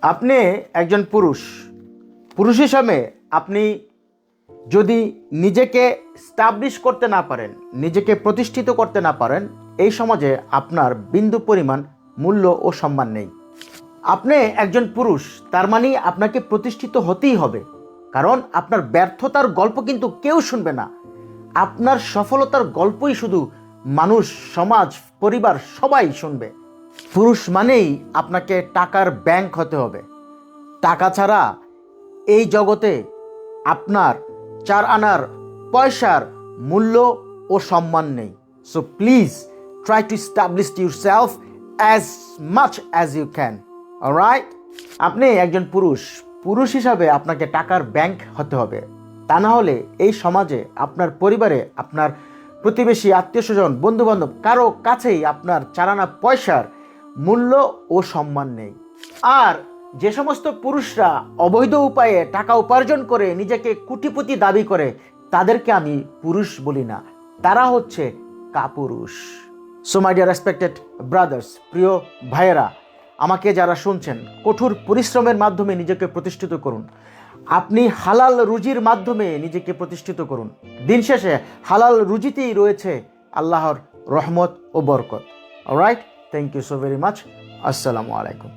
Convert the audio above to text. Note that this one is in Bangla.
আপনি একজন পুরুষ হিসাবে আপনি যদি নিজেকে স্টাবলিশ করতে না পারেন, নিজেকে প্রতিষ্ঠিত করতে না পারেন, এই সমাজে আপনার বিন্দু পরিমাণ মূল্য ও সম্মান নেই। আপনি একজন পুরুষ, তার মানে আপনাকে প্রতিষ্ঠিত হতেই হবে, কারণ আপনার ব্যর্থতার গল্প কিন্তু কেউ শুনবে না। আপনার সফলতার গল্পই শুধু মানুষ, সমাজ, পরিবার সবাই শুনবে। পুরুষ মানেই আপনাকে টাকার ব্যাংক হতে হবে। টাকা ছাড়া এই জগতে আপনার 4 আনার পয়সার মূল্য ও সম্মান নেই। So please try to establish yourself as much as you can. Alright? আপনি একজন পুরুষ হিসাবে আপনাকে টাকার ব্যাংক হতে হবে। তা না হলে এই সমাজে, আপনার পরিবারে, আপনার প্রতিবেশী, আত্মীয় স্বজন, বন্ধুবান্ধব কারো কাছেই আপনার 4 আনা পয়সার মূল্য ও সম্মান নেই। আর যে সমস্ত পুরুষরা অবৈধ উপায়ে টাকা উপার্জন করে নিজেকে কোটিপতি দাবি করে, তাদেরকে আমি পুরুষ বলি না, তারা হচ্ছে কাপুরুষ। So my dear respected brothers, প্রিয় ভাইয়েরা, আমাকে যারা শুনছেন, কঠোর পরিশ্রমের মাধ্যমে নিজেকে প্রতিষ্ঠিত করুন। আপনি হালাল রুজির মাধ্যমে নিজেকে প্রতিষ্ঠিত করুন। দিন শেষে হালাল রুজিতেই রয়েছে আল্লাহর রহমত ও বরকত। Alright, thank you so very much. আসসালামু আলাইকুম।